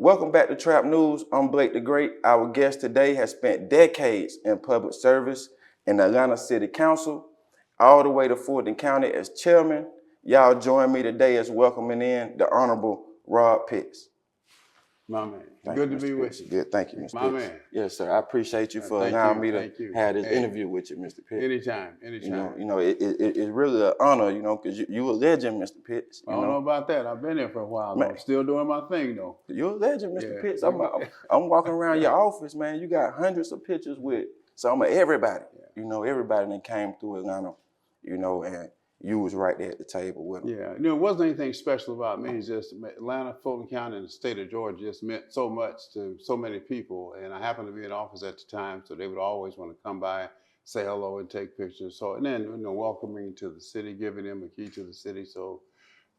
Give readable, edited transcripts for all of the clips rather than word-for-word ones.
Welcome back to Trap News. I'm Blake the Great. Our guest today has spent decades in public service in the Atlanta City Council, all the way to Fulton County as chairman. Y'all join me today as welcoming in the Honorable Robb Pitts. My man. Thank Good you, to be Mr. with Pitts. you. Good. Thank you, Mr. My Pitts. man. Yes, sir. I appreciate you for Thank allowing you. me to Thank you. have this Hey. interview with you, Mr. Pitts. Anytime. It's really an honor, because you a legend, Mr. Pitts. I don't know about that. I've been here for a while. Man. I'm still doing my thing, though. You're a legend, Mr. Yeah. Pitts. I'm walking around your office, man. You got hundreds of pictures with some of everybody. Yeah. Everybody that came through Atlanta, and you was right there at the table with them. Yeah. It wasn't anything special about me. It's just Atlanta, Fulton County, and the state of Georgia just meant so much to so many people. And I happened to be in office at the time, so they would always want to come by, say hello, and take pictures. So, and then, welcoming to the city, giving them a key to the city. So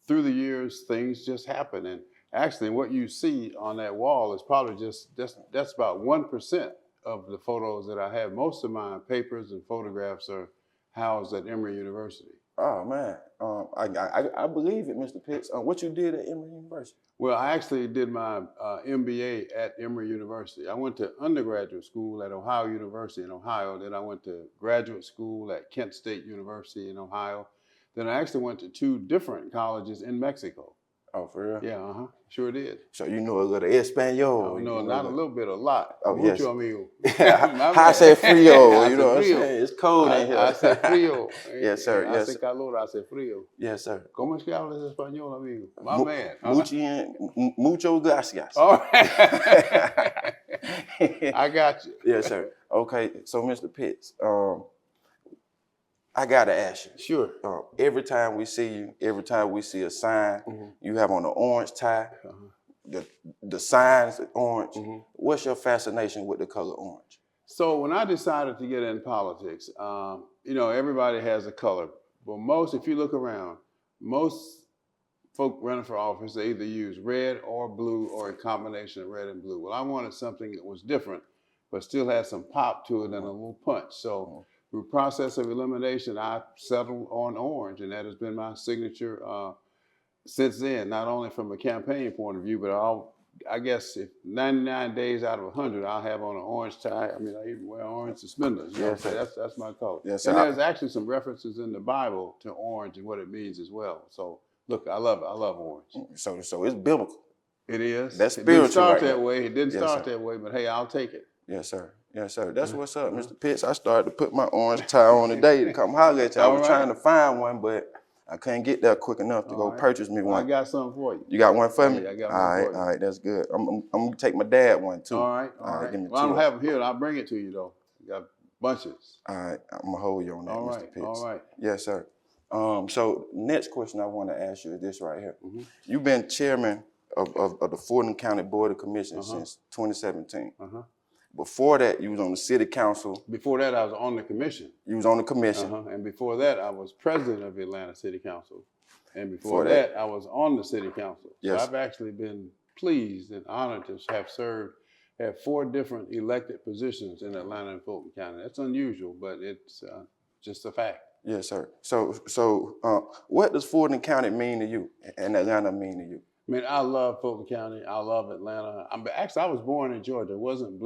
through the years, things just happen. And actually, what you see on that wall is probably that's about 1% of the photos that I have. Most of my papers and photographs are housed at Emory University. Oh man, I believe it, Mr. Pitts. What you did at Emory University? Well, I actually did my MBA at Emory University. I went to undergraduate school at Ohio University in Ohio. Then I went to graduate school at Kent State University in Ohio. Then I actually went to 2 different colleges in Mexico. Oh, for real? Yeah, sure did. So you know a little Espanol? Oh, no, not a little bit, a lot. Oh, yes. Mucho amigo. I said frio, I you know what I'm frio. saying? It's cold in here. I said frío. Yes, sir. Yes. I said calor, I said frío. Yes, sir. ¿Cómo es que hablas español, amigo? My man. Mucho gracias. All right. I got you. Yes, sir. Okay, so Mr. Pitts, I gotta ask you. Sure. Every time we see you, every time we see a sign, you have on an orange tie. The signs are orange. What's your fascination with the color orange? So when I decided to get in politics, everybody has a color, but if you look around, most folk running for office, they either use red or blue or a combination of red and blue. Well, I wanted something that was different, but still had some pop to it and a little punch. So through process of elimination, I settled on orange, and that has been my signature since then, not only from a campaign point of view, but I guess if 99 days out of 100, I'll have on an orange tie. I mean, I even wear orange suspenders. Yes, sir. That's my color. Yes, and there's actually some references in the Bible to orange and what it means as well. So look, I love it. I love orange. So it's biblical. It is. That's spiritual. It didn't start right that now. way. It didn't Yes, start sir. that way, but hey, I'll take it. Yes, sir. Yes, sir. That's what's up, Mr. Pitts. I started to put my orange tie on today to come holler at you. I was trying to find one, but I couldn't get there quick enough to go purchase me one. I got something for you. You got one for me? Yeah, I got one for you. All right, that's good. I'm gonna take my dad one too. All right. Give me Well, I don't two. have them here. I'll bring it to you though. You got bunches. All right, I'm gonna hold you on that, All Mr. right. Pitts. All right. Yes, sir. So next question I want to ask you is this right here. You've been chairman of the Fulton County Board of Commissioners since 2017. Before that, you was on the city council. Before that, I was on the commission. You was on the commission. And before that, I was president of the Atlanta City Council. And before that, I was on the city council. Yes. So I've actually been pleased and honored to have 4 different elected positions in Atlanta and Fulton County. That's unusual, but it's just a fact. Yes, sir. So what does Fulton County mean to you and Atlanta mean to you? I mean, I love Fulton County. I love Atlanta. I was born in Georgia. I wasn't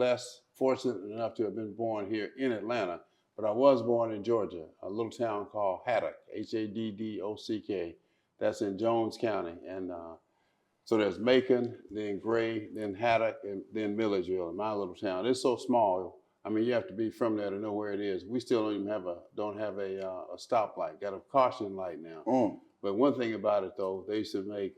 fortunate enough to have been born here in Atlanta, but I was born in Georgia, a little town called Haddock, Haddock. That's in Jones County. And so there's Macon, then Gray, then Haddock, and then Milledgeville in my little town. It's so small. I mean, you have to be from there to know where it is. We still don't even have a stoplight. Got a caution light now. But one thing about it, though, they used to make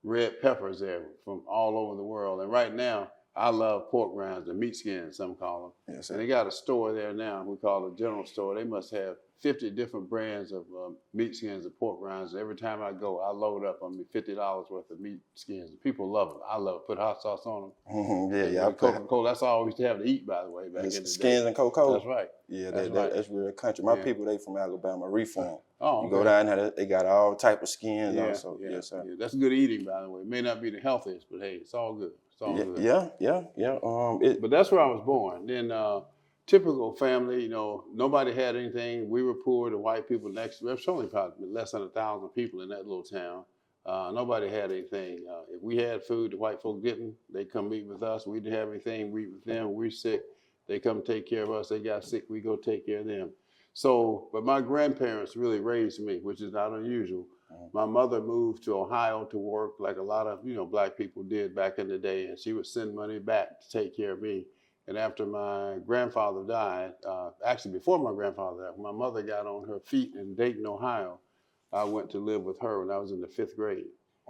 red peppers there from all over the world. And right now, I love pork rinds, the meat skins, some call them. Yes, sir. And they got a store there now, we call it a general store. They must have 50 different brands of meat skins and pork rinds. And every time I go, I load up on me $50 worth of meat skins. People love them. I love it. Put hot sauce on them. Yeah. Coca-Cola, that's all we used to have to eat, by the way, back in the day. Skins and Coca-Cola? That's right. Yeah, that's real country. My people, they from Alabama, Reform. Oh, okay. You go down there, they got all type of skins also. Yeah. Yes, sir. Yeah. That's good eating, by the way. It may not be the healthiest, but hey, it's all good. It's all good. Yeah. But that's where I was born. Then typical family, nobody had anything. We were poor. The white people next to us, only probably less than 1,000 people in that little town. Nobody had anything. If we had food, the white folk didn't. They come eat with us. We didn't have anything. We eat with them. We're sick. They come take care of us. They got sick. We go take care of them. So, but my grandparents really raised me, which is not unusual. My mother moved to Ohio to work like a lot of, black people did back in the day, and she would send money back to take care of me. And after my grandfather died, actually before my grandfather died, when my mother got on her feet in Dayton, Ohio, I went to live with her when I was in the 5th grade.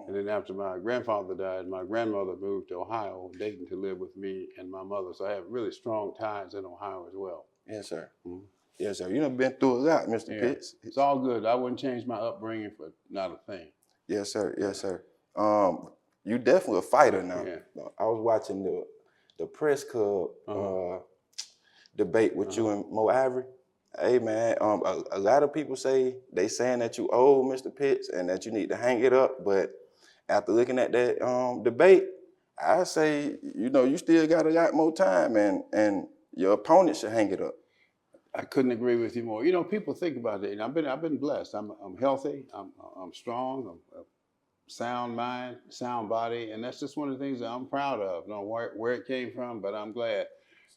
And then after my grandfather died, my grandmother moved to Ohio, Dayton, to live with me and my mother. So I have really strong ties in Ohio as well. Yes, sir. Yes, sir. You done been through a lot, Mr. Yeah. Pitts. It's all good. I wouldn't change my upbringing for not a thing. Yes, sir. Yes, sir. You definitely a fighter now. Yeah. I was watching the press club debate with you and Mo Ivory. Hey man, a lot of people say they saying that you old, Mr. Pitts, and that you need to hang it up. But after looking at that debate, I say, you still got a lot more time, and your opponent should hang it up. I couldn't agree with you more. People think about it. I've been blessed. I'm healthy. I'm strong. I'm a sound mind, sound body, and that's just one of the things that I'm proud of. I don't know where it came from, but I'm glad.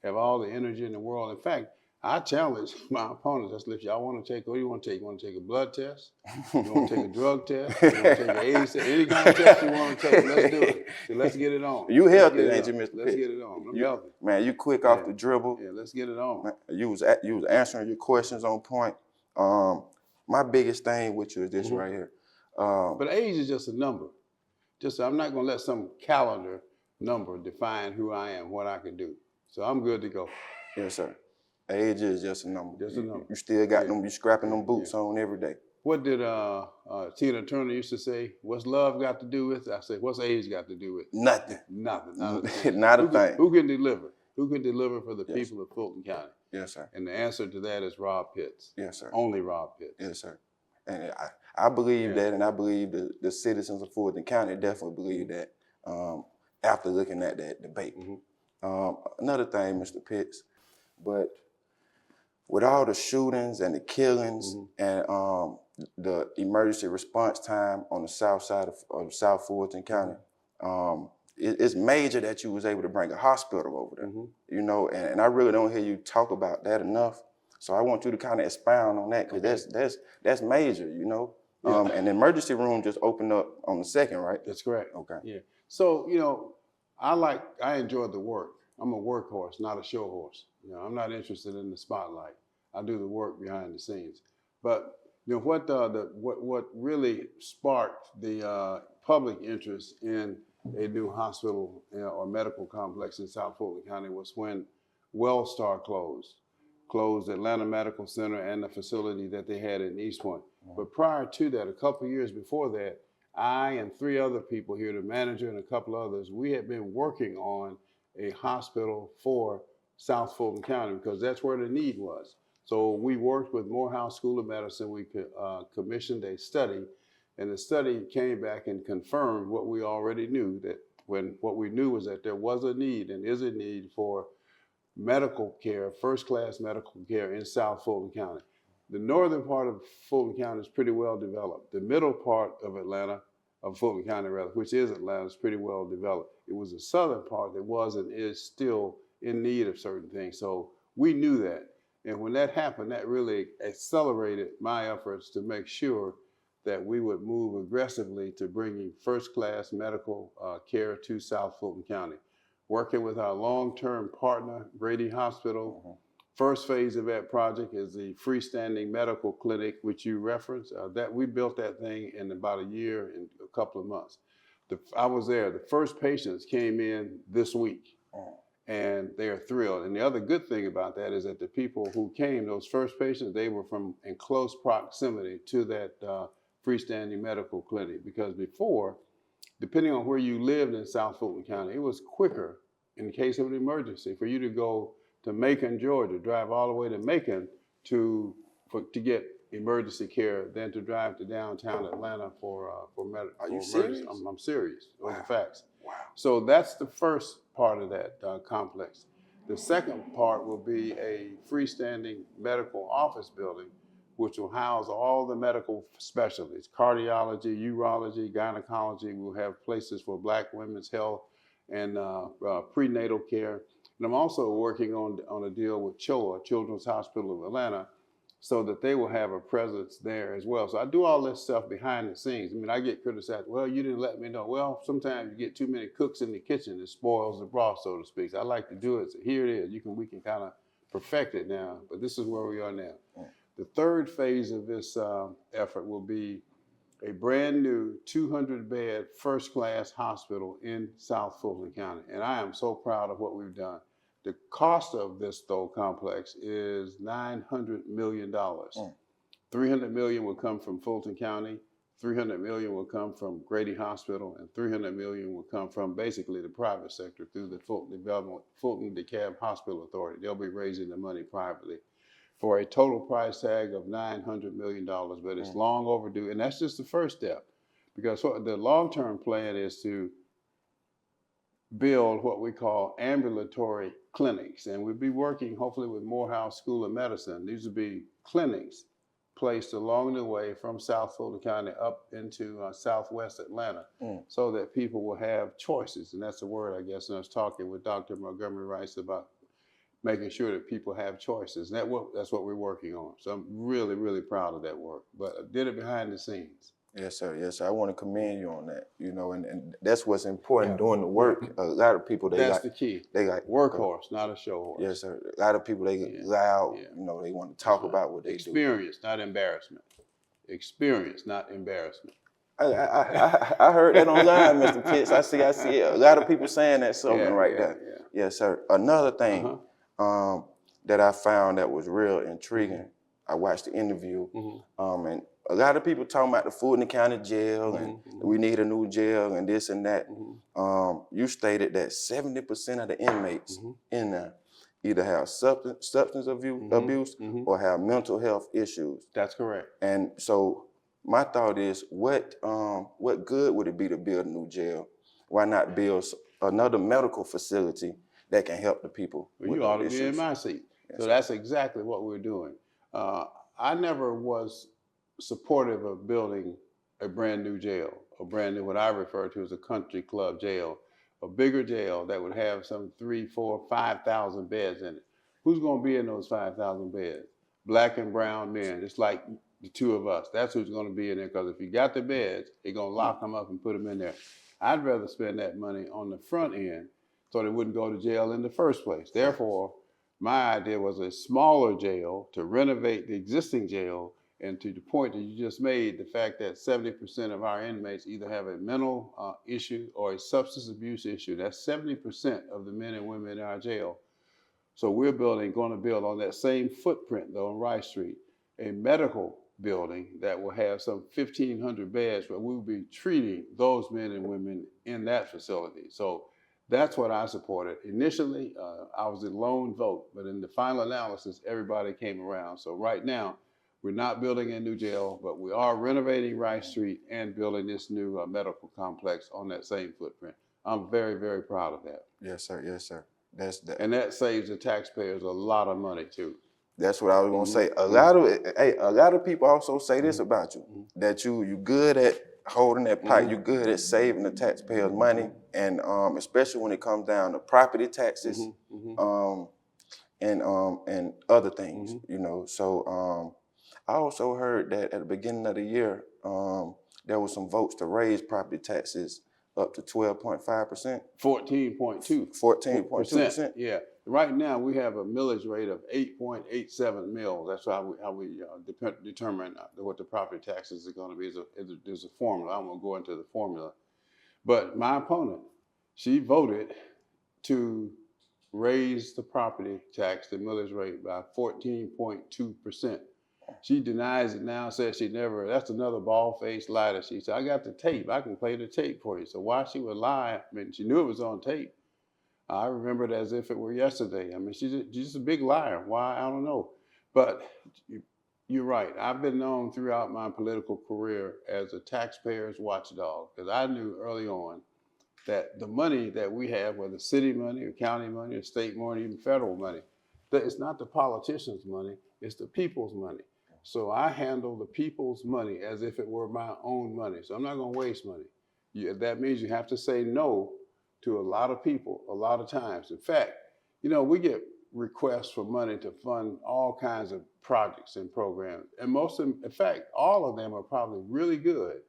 Have all the energy in the world. In fact, I challenge my opponents. I said, if y'all want to take, what do you want to take? You want to take a blood test? You want to take a drug test? You want to take an AIDS test? Any kind of test you want to take, let's do it. So let's get it on. You healthy, ain't you, Mr. Pitts? Let's get it on. I'm healthy. Man, you quick off the dribble. Yeah, let's get it on. Man, you was answering your questions on point. My biggest thing with you is this right here. But age is just a number. I'm not going to let some calendar number define who I am, what I can do. So I'm good to go. Yes, sir. Age is just a number. Just a number. You still got them, you scrapping them boots on every day. What did Tina Turner used to say? What's love got to do with it? I said, what's age got to do with it? Nothing. Nothing. Not a thing. Not a thing. Who can deliver? Who can deliver for the people of Fulton County? Yes, sir. And the answer to that is Robb Pitts. Yes, sir. Only Robb Pitts. Yes, sir. And I believe that, and I believe the citizens of Fulton County definitely believe that after looking at that debate. Another thing, Mr. Pitts, but with all the shootings and the killings and the emergency response time on the south side of South Fulton County, it's major that you was able to bring a hospital over there. And I really don't hear you talk about that enough. So I want you to kind of expound on that, because that's major, And the emergency room just opened up on the 2nd, right? That's correct. Okay. Yeah. So, I enjoy the work. I'm a workhorse, not a show horse. I'm not interested in the spotlight. I do the work behind the scenes. But what really sparked the public interest in a new hospital or medical complex in South Fulton County was when Wellstar closed Atlanta Medical Center and the facility that they had in East Point. But prior to that, a couple of years before that, I and 3 other people here, the manager and a couple others, we had been working on a hospital for South Fulton County because that's where the need was. So we worked with Morehouse School of Medicine. We commissioned a study, and the study came back and confirmed what we already knew, that what we knew was that there was a need and is a need for medical care, first-class medical care in South Fulton County. The northern part of Fulton County is pretty well developed. The middle part of Fulton County, which is Atlanta, is pretty well developed. It was the southern part that was and is still in need of certain things. So we knew that. And when that happened, that really accelerated my efforts to make sure that we would move aggressively to bringing first-class medical care to South Fulton County. Working with our long-term partner, Grady Hospital. First phase of that project is the freestanding medical clinic, which you referenced. That we built that thing in about a year and a couple of months. I was there. The first patients came in this week, and they are thrilled. And the other good thing about that is that the people who came, those first patients, they were in close proximity to that freestanding medical clinic. Because before, depending on where you lived in South Fulton County, it was quicker in case of an emergency for you to go to Macon, Georgia, drive all the way to Macon to get emergency care than to drive to downtown Atlanta for medical. Are you serious? I'm serious. Those are facts. Wow. So that's the first part of that complex. The second part will be a freestanding medical office building which will house all the medical specialties, cardiology, urology, gynecology. We'll have places for Black women's health and prenatal care. And I'm also working on a deal with CHOA, Children's Hospital of Atlanta, so that they will have a presence there as well. So I do all this stuff behind the scenes. I mean, I get criticized, well, you didn't let me know. Well, sometimes you get too many cooks in the kitchen, it spoils the broth, so to speak. So I like to do it. So here it is. We can kind of perfect it now, but this is where we are now. The third phase of this effort will be a brand new 200-bed first-class hospital in South Fulton County. And I am so proud of what we've done. The cost of this, though, complex is $900 million. $300 million will come from Fulton County, $300 million will come from Grady Hospital, and $300 million will come from basically the private sector through the Fulton DeKalb Hospital Authority. They'll be raising the money privately for a total price tag of $900 million, but it's long overdue. And that's just the first step, because the long-term plan is to build what we call ambulatory clinics. And we'll be working hopefully with Morehouse School of Medicine. These will be clinics placed along the way from South Fulton County up into Southwest Atlanta, so that people will have choices. And that's the word, I guess. And I was talking with Dr. Montgomery Rice about making sure that people have choices. And that's what we're working on. So I'm really, really proud of that work. But I did it behind the scenes. Yes, sir. Yes, sir. I want to commend you on that. And that's what's important doing the work. A lot of people, that's the key. They like workhorse, not a show horse. Yes, sir. A lot of people, they loud. They want to talk about what they Experience, not embarrassment. Experience, not embarrassment. I heard that online, Mr. Pitts. I see it. A lot of people saying that something there. Yes, sir. Another thing that I found that was real intriguing. I watched the interview, and a lot of people talking about the Fulton County Jail and we need a new jail and this and that. You stated that 70% of the inmates in there either have substance abuse or have mental health issues. That's correct. And so my thought is, what good would it be to build a new jail? Why not build another medical facility that can help the people? Well, you ought to be in my seat. Yes, so that's exactly what we're doing. I never was supportive of building a brand new jail, what I refer to as a country club jail, a bigger jail that would have some 3,000, 4,000, 5,000 beds in it. Who's going to be in those 5,000 beds? Black and brown men, just like the two of us. That's who's going to be in there, because if you got the beds, they're going to lock them up and put them in there. I'd rather spend that money on the front end so they wouldn't go to jail in the first place. Therefore, my idea was a smaller jail to renovate the existing jail. And to the point that you just made, the fact that 70% of our inmates either have a mental issue or a substance abuse issue. That's 70% of the men and women in our jail. So we're going to build on that same footprint, though, on Rice Street, a medical building that will have some 1,500 beds where we'll be treating those men and women in that facility. So that's what I supported. Initially, I was a lone vote, but in the final analysis, everybody came around. So right now, we're not building a new jail, but we are renovating Rice Street and building this new medical complex on that same footprint. I'm very, very proud of that. Yes, sir. Yes, sir. And that saves the taxpayers a lot of money too. That's what I was gonna say. A lot of people also say this about you, that you good at holding that pipe, you good at saving the taxpayers' money, and especially when it comes down to property taxes, and other things, So I also heard that at the beginning of the year, there was some votes to raise property taxes up to 12.5%. 14.2. 14.2%. Yeah. Right now we have a millage rate of 8.87 mils. That's how we determine what the property taxes are going to be. There's a formula. I'm going to go into the formula. But my opponent, she voted to raise the property tax, the millage rate, by 14.2%. She denies it now, says she never, that's another bald-faced lie that she said. I got the tape, I can play the tape for you. So why she would lie? I mean, she knew it was on tape. I remember it as if it were yesterday. I mean, she's just a big liar. Why? I don't know. But you're right. I've been known throughout my political career as a taxpayer's watchdog, because I knew early on that the money that we have, whether city money or county money or state money, even federal money, that it's not the politicians' money, it's the people's money. So I handle the people's money as if it were my own money. So I'm not going to waste money. That means you have to say no to a lot of people a lot of times. In fact, we get requests for money to fund all kinds of projects and programs. And most of them, in fact, all of them are probably really good.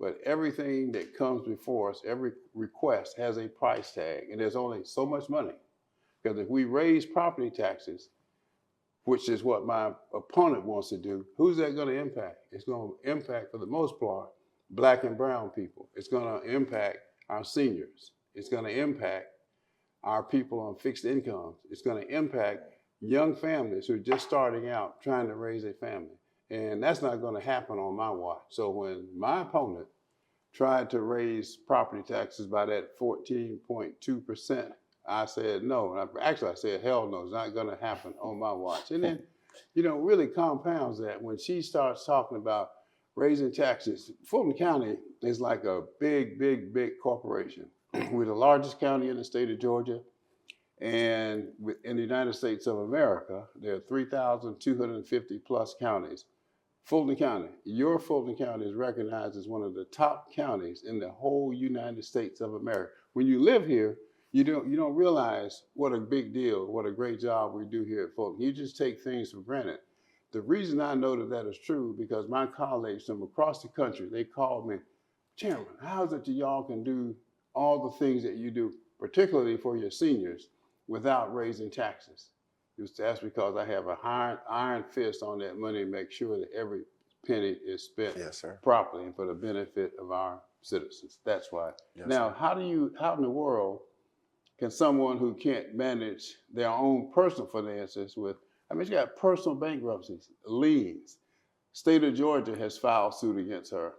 But everything that comes before us, every request has a price tag, and there's only so much money. Because if we raise property taxes, which is what my opponent wants to do, who's that going to impact? It's going to impact, for the most part, Black and brown people. It's going to impact our seniors. It's going to impact our people on fixed incomes. It's going to impact young families who are just starting out trying to raise a family. And that's not going to happen on my watch. So when my opponent tried to raise property taxes by that 14.2%, I said no. Actually, I said, hell no, it's not going to happen on my watch. And then, really compounds that when she starts talking about raising taxes. Fulton County is like a big, big, big corporation. We're the largest county in the state of Georgia. And in the United States of America, there are 3,250 plus counties. Fulton County, your Fulton County is recognized as one of the top counties in the whole United States of America. When you live here, you don't realize what a big deal, what a great job we do here at Fulton. You just take things for granted. The reason I know that is true because my colleagues from across the country, they called me, Chairman, how is it that y'all can do all the things that you do, particularly for your seniors, without raising taxes? That's because I have a iron fist on that money to make sure that every penny is spent properly and for the benefit of our citizens. That's why. Yes, now, sir. how in the world can someone who can't manage their own personal finances you got personal bankruptcies, liens. State of Georgia has filed suit against her.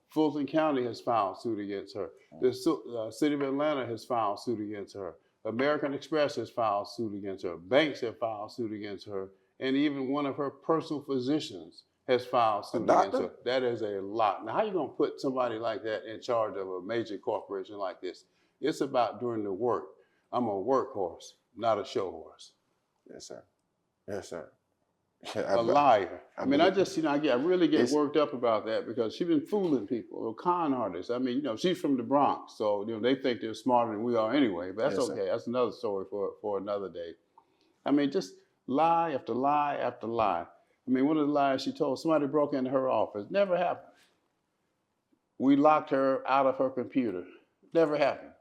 Fulton County has filed suit against her. The city of Atlanta has filed suit against her. American Express has filed suit against her. Banks have filed suit against her. And even one of her personal physicians has filed suit against her. That is a lot. Now, how are you going to put somebody like that in charge of a major corporation like this? It's about doing the work. I'm a workhorse, not a show horse. Yes, sir. Yes, sir. A liar. I really get worked up about that because she's been fooling people, a con artist. She's from the Bronx, so they think they're smarter than we are anyway. But that's okay. Sir. That's another story for another day. Just lie after lie after lie. One of the lies she told, somebody broke into her office. Never happened. We locked her out of her computer. Never happened.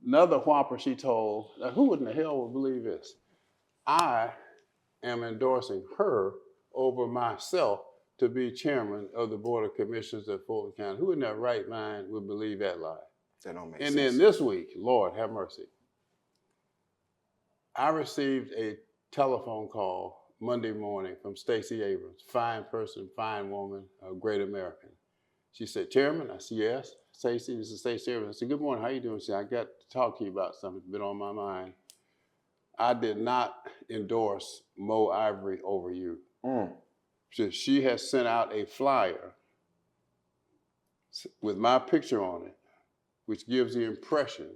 Another whopper she told, now who in the hell would believe this? I am endorsing her over myself to be chairman of the Board of Commissioners of Fulton County. Who in their right mind would believe that lie? That don't make sense. And then this week, Lord have mercy, I received a telephone call Monday morning from Stacey Abrams, fine person, fine woman, a great American. She said, Chairman? I said, yes. Stacey, this is Stacey Abrams. I said, good morning, how you doing? She said, I got to talk to you about something that's been on my mind. I did not endorse Mo Ivory over you. She has sent out a flyer with my picture on it, which gives the impression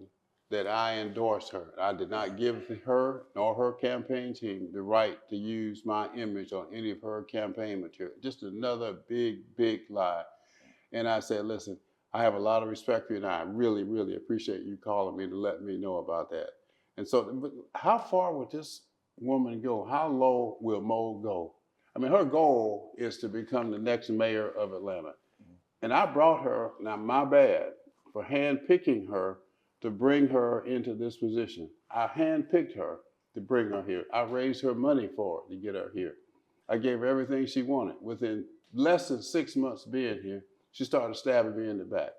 that I endorsed her. I did not give her nor her campaign team the right to use my image on any of her campaign material. Just another big, big lie. And I said, listen, I have a lot of respect for you, and I really, really appreciate you calling me to let me know about that. And so, how far would this woman go? How low will Mo go? Her goal is to become the next mayor of Atlanta. And I brought her, now my bad, for handpicking her to bring her into this position. I handpicked her to bring her here. I raised her money for her to get her here. I gave her everything she wanted. Within less than 6 months being here, she started stabbing me in the back.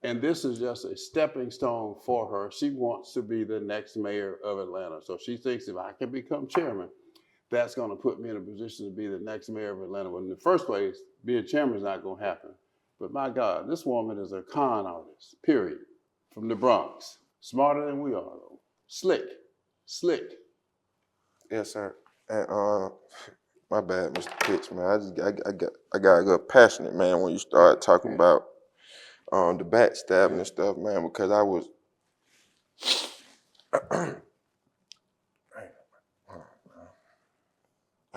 And this is just a stepping stone for her. She wants to be the next mayor of Atlanta. So she thinks if I can become chairman, that's going to put me in a position to be the next mayor of Atlanta. Well, in the first place, being chairman is not going to happen. But my God, this woman is a con artist, period, from the Bronx. Smarter than we are, though. Slick. Yes, sir. And my bad, Mr. Pitts, man. I got a little passionate, man, when you start talking about the backstabbing and stuff, man, because I was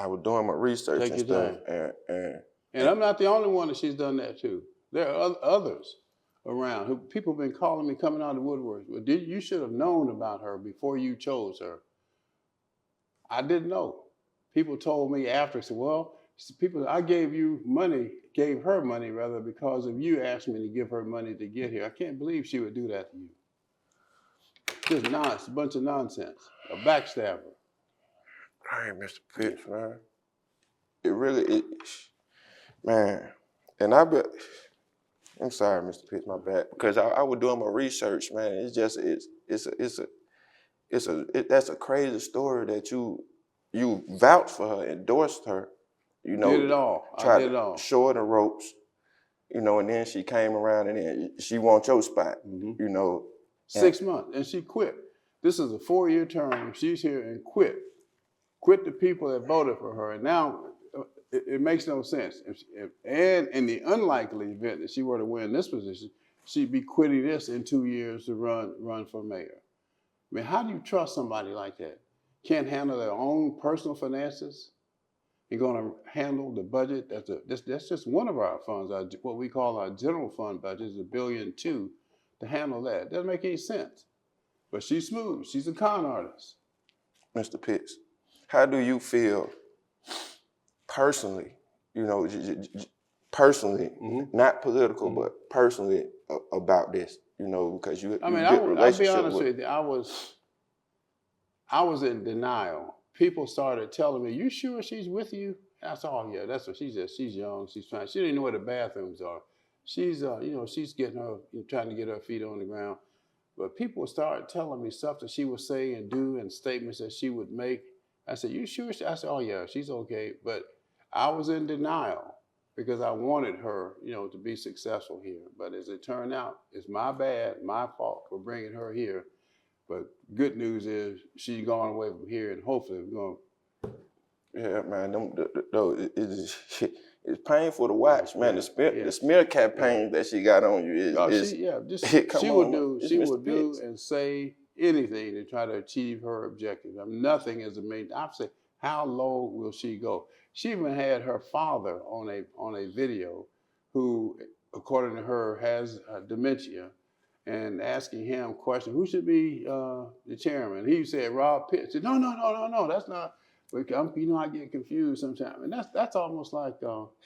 I was doing my research Take and your stuff, time. and And I'm not the only one that she's done that to. There are others around who people have been calling me coming out of the woodwork. Well, you should have known about her before you chose her. I didn't know. People told me after, said, well, people, I gave her money rather, because of you asked me to give her money to get here. I can't believe she would do that to you. Just nonsense, a bunch of nonsense, a backstabber. hey, Mr. Pitts, man, it really, man, and I'm sorry, Mr. Pitts, my bad, because I was doing my research, man. It's just, that's a crazy story that you vouched for her, endorsed her, you know, Did it all. I tried did it to all. show her the ropes, you know, and then she came around and then she wants your spot, you know. 6 months, and she quit. This is a 4-year term. She's here and quit. Quit the people that voted for her. And now it makes no sense. And in the unlikely event that she were to win this position, she'd be quitting this in 2 years to run for mayor. I mean, how do you trust somebody like that? Can't handle their own personal finances? You're going to handle the budget. That's just one of our funds, what we call our general fund budget is $1.2 billion to handle that. Doesn't make any sense. But she's smooth. She's a con artist. Mr. Pitts, how do you feel personally, you know, personally, not political, but personally about this, you know, because you I mean, good I'll be relationship honest with you. I was in denial. People started telling me, "You sure she's with you?" And I said, "Oh yeah, that's what she's just. She's young. She's trying. She didn't know where the bathrooms are. She's, she's getting her, trying to get her feet on the ground." But people started telling me stuff that she would say and do, and statements that she would make. I said, "You sure?" I said, "Oh yeah, she's okay." But I was in denial because I wanted her, to be successful here. But as it turned out, it's my bad, my fault for bringing her here. But good news is she's gone away from here, and hopefully we're going. Yeah, man, it's painful to watch, man. The smear campaign that she got on you she would do and say anything to try to achieve her objective. I mean, nothing is amazing. I've said, how low will she go? She even had her father on a video, who, according to her, has dementia, and asking him questions. Who should be the chairman? He said Robb Pitt. Said, no, that's not. I get confused sometimes, and that's almost like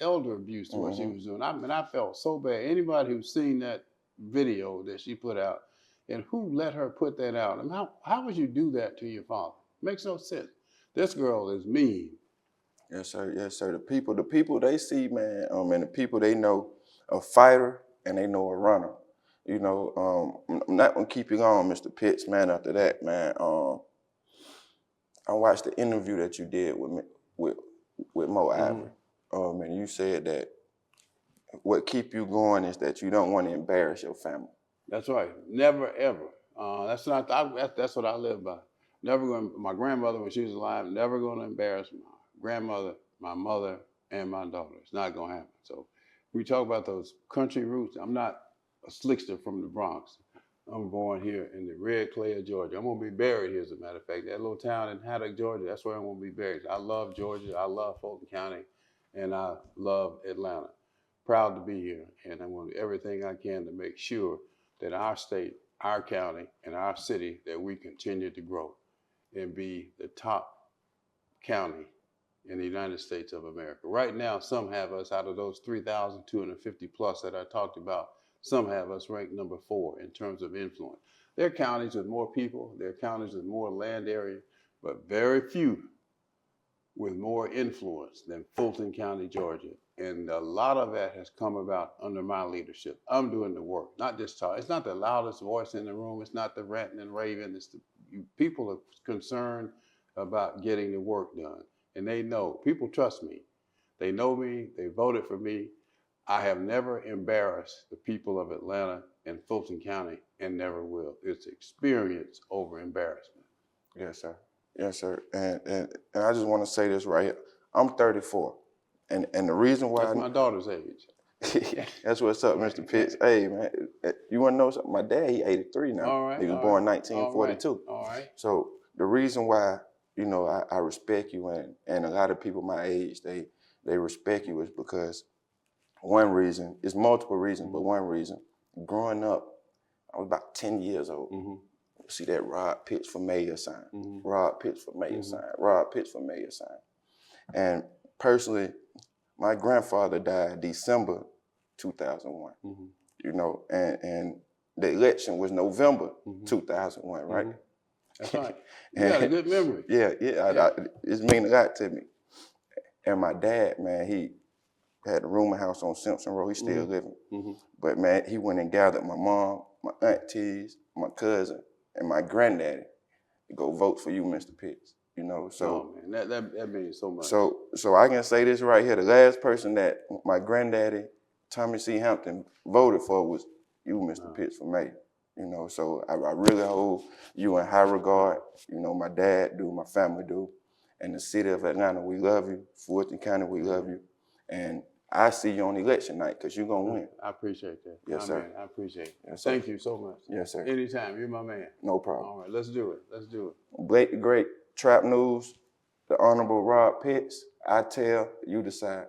elder abuse to what she was doing. I felt so bad. Anybody who's seen that video that she put out, and who let her put that out? I mean, how would you do that to your father? Makes no sense. This girl is mean. Yes, sir. Yes, sir. The people they see, man, and the people they know, a fighter and they know a runner. You know, I'm not gonna keep you on, Mr. Pitts, man. After that, man, I watched the interview that you did with Mo Ivory, and you said that what keep you going is that you don't want to embarrass your family. That's right. Never ever. That's what I live by. Never going. My grandmother, when she was alive, never going to embarrass my grandmother, my mother, and my daughter. It's not going to happen. So we talk about those country roots. I'm not a slickster from the Bronx. I'm born here in the red clay of Georgia. I'm going to be buried here, as a matter of fact. That little town in Haddock, Georgia, that's where I'm going to be buried. I love Georgia. I love Fulton County, and I love Atlanta. Proud to be here, and I'm going to do everything I can to make sure that our state, our county, and our city, that we continue to grow and be the top county in the United States of America. Right now, some have us, out of those 3,250 plus that I talked about, some have us ranked number 4 in terms of influence. There are counties with more people, there are counties with more land area, but very few with more influence than Fulton County, Georgia. And a lot of that has come about under my leadership. I'm doing the work, not just talk. It's not the loudest voice in the room. It's not the ranting and raving. People are concerned about getting the work done. And they know, people trust me. They know me, they voted for me. I have never embarrassed the people of Atlanta and Fulton County, and never will. It's experience over embarrassment. Yes, sir. Yes, sir. And I just want to say this right here. I'm 34. And the reason why... That's my daughter's age. That's what's up, Mr. Pitts. Hey, man, you want to know something? My dad, he 83 now. All right. He was born 1942. All right. So the reason why you know, I respect you, and a lot of people my age, they respect you is because one reason, it's multiple reasons, but one reason, growing up, I was about 10 years old. See that Robb Pitts for mayor sign, Robb Pitts for mayor sign, Robb Pitts for mayor sign. And personally, my grandfather died December 2001, you know, and the election was November 2001, right? That's right. You got a good memory. Yeah. It's mean a lot to me. And my dad, man, he had a rooming house on Simpson Road. He's still living. But man, he went and gathered my mom, my aunties, my cousin, and my granddaddy to go vote for you, Mr. Pitts. You know, so oh, man, that means so much. So I can say this right here: the last person that my granddaddy, Thomas C. Hampton, voted for was you, Mr. Pitts, for mayor. You know, so I really hold you in high regard. You know, my dad do, my family do, and the city of Atlanta, we love you. Fulton County, we love you, and I see you on election night because you're gonna win. I appreciate that. Yes, sir. Man, I appreciate it. Yes, sir. Thank you so much. Yes, sir. Anytime, you're my man. No problem. All right, let's do it. Let's do it. Blake the Great, Trap News, the Honorable Robb Pitts. I tell, you decide.